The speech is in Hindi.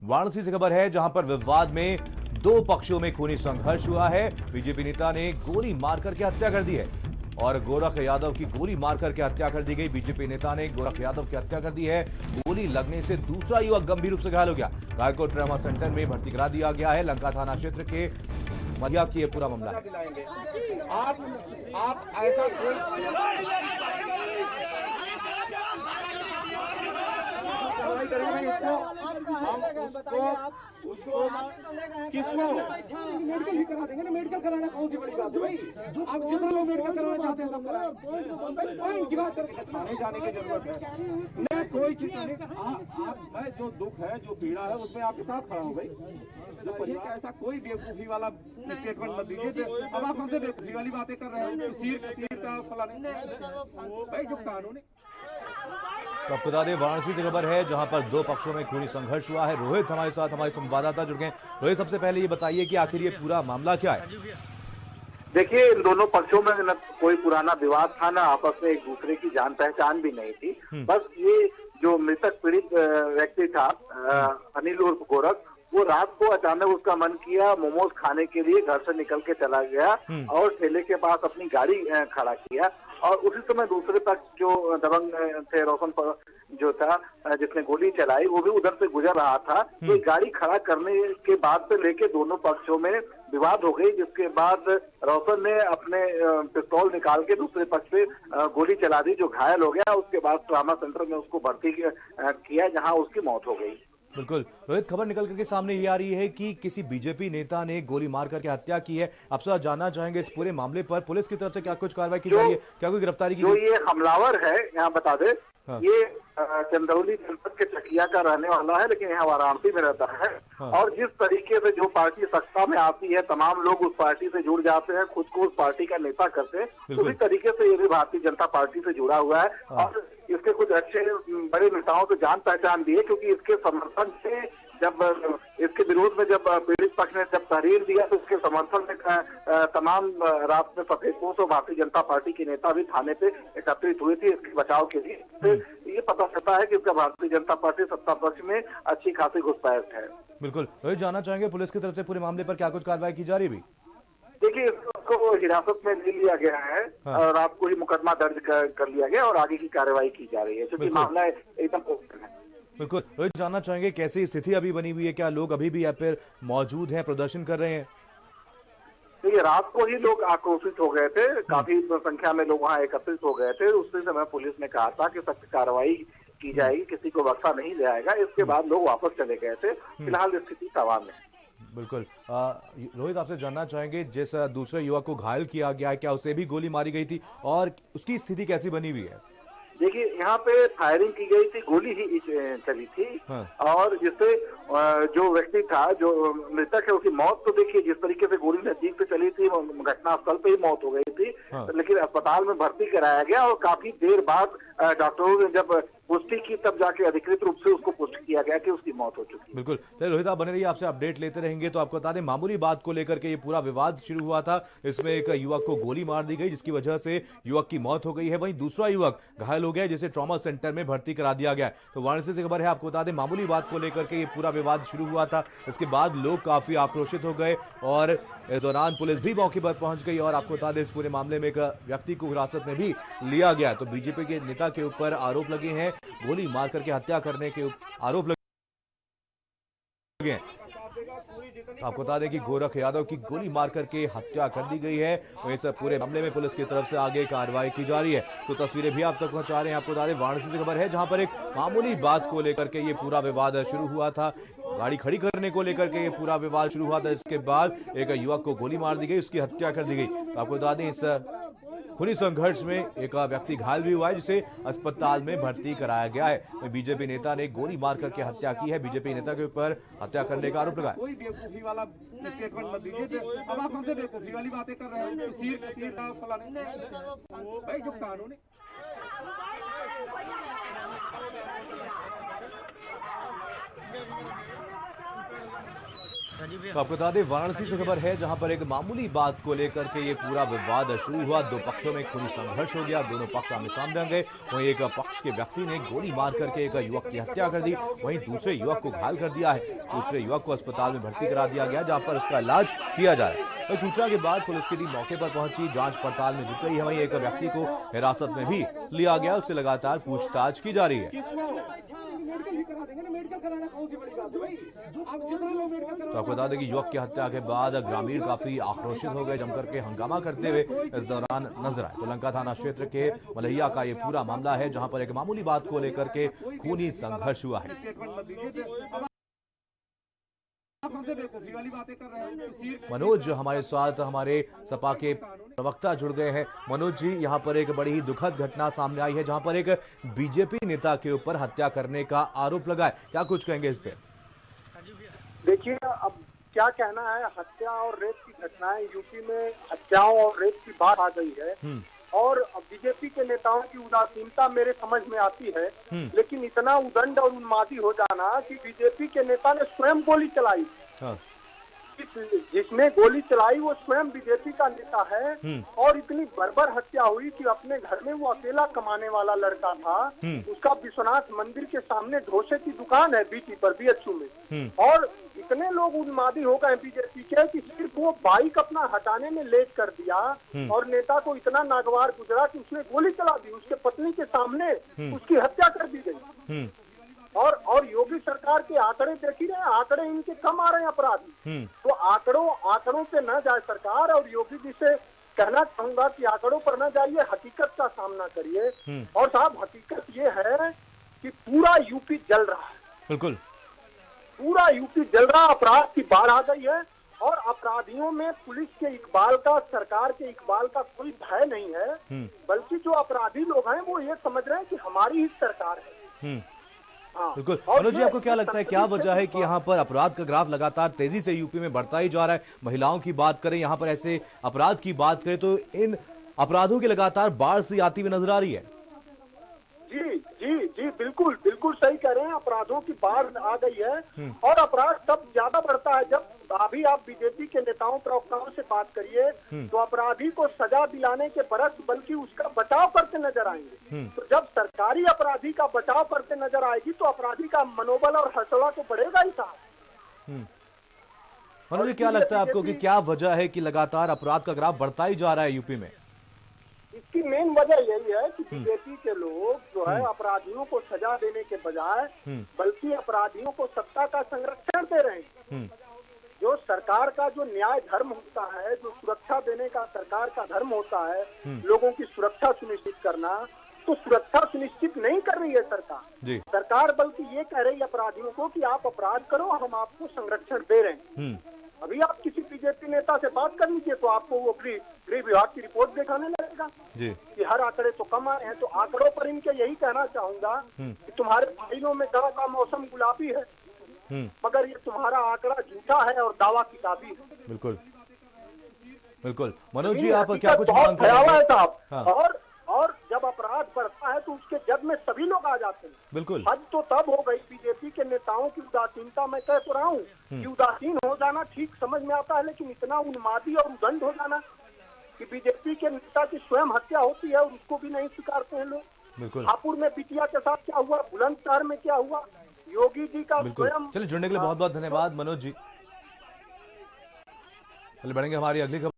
वाराणसी से खबर है, जहां पर विवाद में दो पक्षों में खूनी संघर्ष हुआ है। बीजेपी नेता ने गोली मारकर के हत्या कर दी है और गोरख यादव की गोली मारकर के हत्या कर दी गई। बीजेपी नेता ने गोरख यादव की हत्या कर दी है। गोली लगने से दूसरा युवक गंभीर रूप से घायल हो गया। घायल को ट्रॉमा सेंटर में भर्ती करा दिया गया है। लंका थाना क्षेत्र के मधिया की पूरा मामला है। आप ऐसा उसको किसको मेडिकल ही करा देंगे ना। मेडिकल कराना कौन सी बड़ी बात है भाई। आप जितना लोग मेडिकल कराना चाहते हैं सब कराएं। पॉइंट की बात करके थाने जाने की जरूरत है मैं कोई चीज नहीं। मैं जो दुख है जो पीड़ा है उसमें आपके साथ खड़ा हूँ भाई। जो परिवार ऐसा कोई बेवकूफी वाला स्टेटमेंट मत दीजिए। अब आप हमसे बेवकूफी वाली बातें कर रहे हैं। सिर का फलाने भाई जो कानूनी। तो आपको बता दें, वाराणसी से खबर है, जहां पर दो पक्षों में खूनी संघर्ष हुआ है। रोहित हमारे साथ, हमारे संवाददाता जुड़ गए। रोहित, सबसे पहले ये बताइए कि आखिर ये पूरा मामला क्या है? देखिए, इन दोनों पक्षों में न कोई पुराना विवाद था, ना आपस में एक दूसरे की जान पहचान भी नहीं थी। बस ये जो मृतक पीड़ित व्यक्ति था अनिल उर्फ गोरख, वो रात को अचानक उसका मन किया मोमोज खाने के लिए घर से निकल के चला गया और ठेले के पास अपनी गाड़ी खड़ा किया। और उसी समय दूसरे पक्ष जो दबंग थे, रोशन जो था जिसने गोली चलाई, वो भी उधर से गुजर रहा था। तो गाड़ी खड़ा करने के बाद से लेके दोनों पक्षों में विवाद हो गई, जिसके बाद रोशन ने अपने पिस्तौल निकाल के दूसरे पक्ष पे गोली चला दी, जो घायल हो गया। उसके बाद ट्रॉमा सेंटर में उसको भर्ती किया, जहां उसकी मौत हो गई। बिल्कुल रोहित, खबर निकल करके सामने ये आ रही है कि किसी बीजेपी नेता ने गोली मार करके हत्या की है। आपसे जानना चाहेंगे इस पूरे मामले पर पुलिस की तरफ से क्या कुछ कार्रवाई की जा रही है, क्या कोई गिरफ्तारी की? जो ये हमलावर है, यहाँ बता दे, हाँ। ये चंदौली जनपद के चकिया का रहने वाला है, लेकिन यहाँ वाराणसी में रहता है। हाँ। और जिस तरीके से जो पार्टी सत्ता में आती है, तमाम लोग उस पार्टी से जुड़ जाते हैं, खुद को उस पार्टी का नेता करते हैं। उसी तरीके से ये भी भारतीय जनता पार्टी से जुड़ा हुआ है। हाँ। और इसके कुछ अच्छे बड़े नेताओं से जान पहचान भी है, क्योंकि इसके समर्थन से जब इसके विरोध में जब पीड़ित पक्ष ने जब तहरीर दिया, तो उसके समर्थन में तमाम रात में सफेदपोश और भारतीय जनता पार्टी के नेता भी थाने पे एकत्रित हुए थे इसके बचाव के लिए। तो ये पता चलता है कि इसका भारतीय जनता पार्टी सत्ता पक्ष में अच्छी खासी घुसपैठ है। बिल्कुल रोहित, जानना चाहेंगे पुलिस की तरफ से पूरे मामले पर क्या कुछ कार्रवाई की जा रही है? देखिए, इसको हिरासत में ले लिया गया है। हाँ। और रात को ही मुकदमा दर्ज कर लिया गया और आगे की कार्रवाई की जा रही है, क्योंकि मामला एकदम ओपन है। बिल्कुल रोहित, जानना चाहेंगे कैसी स्थिति अभी बनी हुई है, क्या लोग अभी भी यहाँ पर मौजूद हैं, प्रदर्शन कर रहे हैं? तो ये रात को ही लोग आक्रोशित हो गए थे, काफी संख्या में लोग वहाँ एकत्रित हो गए थे। उसी समय पुलिस ने कहा था कि सख्त कार्रवाई की जाएगी, किसी को बख्शा नहीं जाएगा। इसके बाद लोग वापस चले गए थे। फिलहाल स्थिति सामान्य है। बिल्कुल रोहित, आपसे जानना चाहेंगे, जिस दूसरे युवक को घायल किया गया है, क्या उसे भी गोली मारी गई थी और उसकी स्थिति कैसी बनी हुई है? देखिए, यहाँ पे फायरिंग की गई थी, गोली ही चली थी। हाँ। और जिससे जो व्यक्ति था, जो मृतक है, उसकी मौत तो देखिए जिस तरीके से गोली नजदीक से चली थी, घटनास्थल पे ही मौत हो गई थी। हाँ। लेकिन अस्पताल में भर्ती कराया गया और काफी देर बाद डॉक्टरों ने जब पुष्टि की, तब जाके अधिकृत रूप से उसको पुष्टि किया गया कि उसकी मौत हो चुकी है। बिल्कुल, तो रोहित आप बने रहिए, आपसे अपडेट लेते रहेंगे। तो आपको बता दें, मामूली बात को लेकर के ये पूरा विवाद शुरू हुआ था। इसमें एक युवक को गोली मार दी गई, जिसकी वजह से युवक की मौत हो गई है। वहीं दूसरा युवक घायल हो गया, जिसे ट्रॉमा सेंटर में भर्ती करा दिया गया है। तो वाराणसी से खबर है, आपको बता दें, मामूली बात को लेकर के ये पूरा विवाद शुरू हुआ था। इसके बाद लोग काफी आक्रोशित हो गए और इस दौरान पुलिस भी मौके पर पहुंच गई। और आपको बता दें, इस पूरे मामले में एक व्यक्ति को हिरासत में भी लिया गया। तो बीजेपी के नेता के ऊपर आरोप लगे हैं, गोली मार करके हत्या करने के आरोप लगे हैं। आपको बता दें कि गोरख यादव की गोली मार करके हत्या कर दी गई है। इस पूरे मामले में पुलिस की तरफ से आगे कार्रवाई की जा रही है। तो तस्वीरें भी आप तक पहुंचा रहे हैं। आपको बता दें, वाराणसी से खबर है, जहां पर एक मामूली बात को लेकर के ये पूरा विवाद शुरू हुआ था। गाड़ी खड़ी करने को लेकर के ये पूरा विवाद शुरू हुआ था। इसके बाद एक युवक को गोली मार दी गई, उसकी हत्या कर दी गई। तो आपको बता दें, इस खूनी संघर्ष में एक व्यक्ति घायल भी हुआ है, जिसे अस्पताल में भर्ती कराया गया है। बीजेपी नेता ने गोली मार करके हत्या की है। बीजेपी नेता के ऊपर हत्या करने का आरोप लगाया। कोई बेवकूफी वाला स्टेटमेंट मत दीजिए। अब आप हमसे बेवकूफी वाली बातें कर रहे हैं। सिर का फलाने भाई जो कानूनी। तो आपको बता दें वाराणसी से खबर है जहां पर एक मामूली बात को लेकर के ये पूरा विवाद शुरू हुआ। दो पक्षों में खूनी संघर्ष हो गया, दोनों पक्ष आमने सामने आ गए। वहीं एक पक्ष के व्यक्ति ने गोली मार करके एक युवक की हत्या कर दी, वहीं दूसरे युवक को घायल कर दिया है। दूसरे युवक को अस्पताल में भर्ती करा दिया गया जहां पर उसका इलाज किया जा रहा है। सूचना के बाद पुलिस की टीम मौके पर पहुंची, जांच पड़ताल में जुट गई है। वहीं एक व्यक्ति को हिरासत में भी लिया गया, उससे लगातार पूछताछ की जा रही है। तो आपको बता दें कि युवक की हत्या के बाद ग्रामीण काफी आक्रोशित हो गए, जमकर के हंगामा करते हुए इस दौरान नजर आए। तो लंका थाना क्षेत्र के मलैया का ये पूरा मामला है जहां पर एक मामूली बात को लेकर के खूनी संघर्ष हुआ है। मनोज हमारे साथ हमारे सपा के प्रवक्ता जुड़ गए हैं। मनोज जी, यहाँ पर एक बड़ी ही दुखद घटना सामने आई है जहाँ पर एक बीजेपी नेता के ऊपर हत्या करने का आरोप लगा है, क्या कुछ कहेंगे इस पे? देखिए, अब क्या कहना है, हत्या और रेप की घटनाएं यूपी में हत्याओं और रेप की बात आ गई है और बीजेपी के नेताओं की उदासीनता मेरे समझ में आती है। लेकिन इतना उदंड और उन्मादी हो जाना कि बीजेपी के नेता ने स्वयं गोली चलाई। हाँ। जिसने गोली चलाई वो स्वयं बीजेपी का नेता है और इतनी बर्बर हत्या हुई कि अपने घर में वो अकेला कमाने वाला लड़का था, उसका विश्वनाथ मंदिर के सामने डोसे की दुकान है बीटी पर बीएचयू में, और इतने लोग उन्मादी हो गए बीजेपी के कि सिर्फ वो बाइक अपना हटाने में लेट कर दिया और नेता को इतना नागवार गुजरा कि उसने गोली चला दी, उसके पत्नी के सामने उसकी हत्या कर दी गई। और योगी सरकार के आंकड़े देख ही रहे, आंकड़े इनके कम आ रहे हैं अपराधी। तो आंकड़ों पे न जाए सरकार, और योगी जी से कहना चाहूंगा कि आंकड़ों पर न जाइए, हकीकत का सामना करिए। और साहब, हकीकत ये है कि पूरा यूपी जल रहा है, बिल्कुल पूरा यूपी जल रहा, अपराध की बाढ़ आ गई है और अपराधियों में पुलिस के इकबाल का, सरकार के इकबाल का कोई भय नहीं है, बल्कि जो अपराधी लोग हैं वो ये समझ रहे हैं कि हमारी ही सरकार है। बिल्कुल। मनोज जी, आपको क्या लगता है क्या वजह है कि यहाँ पर अपराध का ग्राफ लगातार तेजी से यूपी में बढ़ता ही जा रहा है? महिलाओं की बात करें, यहाँ पर ऐसे अपराध की बात करें तो इन अपराधों की लगातार बाढ़ सी आती हुई नजर आ रही है। जी, बिल्कुल सही कह रहे हैं, अपराधों की बाढ़ आ गई है और अपराध तब ज्यादा बढ़ता है जब, अभी आप बीजेपी के नेताओं प्रवक्ताओं से बात करिए तो अपराधी को सजा दिलाने के बरस बल्कि उसका बचाव करते नजर आएंगे। तो जब सरकारी अपराधी का बचाव करते नजर आएगी तो अपराधी का मनोबल और हौसला तो बढ़ेगा ही था। मनोज जी, क्या लगता है आपको कि क्या वजह है कि लगातार अपराध का ग्राफ बढ़ता ही जा रहा है यूपी में? इसकी मेन वजह यही है कि बीजेपी के लोग जो है अपराधियों को सजा देने के बजाय बल्कि अपराधियों को सत्ता का संरक्षण दे रहे हैं। जो सरकार का जो न्याय धर्म होता है, जो सुरक्षा देने का सरकार का धर्म होता है, लोगों की सुरक्षा सुनिश्चित करना, तो सुरक्षा सुनिश्चित नहीं कर रही है सरकार बल्कि ये कह रही है अपराधियों को कि आप अपराध करो, हम आपको संरक्षण दे रहे हैं। अभी आप किसी बीजेपी नेता से बात कर लीजिए तो आपको वो गृह विभाग की रिपोर्ट दिखाने लगेगा कि हर आंकड़े तो कम आए हैं। तो आंकड़ों पर इनके यही कहना चाहूंगा कि तुम्हारे फाइलों में गाँव का मौसम गुलाबी है, मगर ये तुम्हारा आंकड़ा झूठा है और दावा किताबी है। बिल्कुल। मनोज जी, आप क्या कुछ मांग है साहब? और जब अपराध बढ़ता है तो उसके जद में सभी लोग आ जाते हैं। बिल्कुल। हद तो तब हो गई बीजेपी के नेताओं की उदासीनता। मैं कह तो रहा हूँ कि उदासीन हो जाना ठीक समझ में आता है, लेकिन इतना उन्मादी और उदंड हो जाना कि बीजेपी के नेता की स्वयं हत्या होती है और उसको भी नहीं स्वीकारते हैं लोग। बिल्कुल। हापुड़ में बिटिया के साथ क्या हुआ, बुलंदशहर में क्या हुआ, योगी जी का स्वयं। चलिए, जुड़ने के लिए बहुत बहुत धन्यवाद मनोज जी। चलिए बढ़ेंगे हमारी अगली खबर।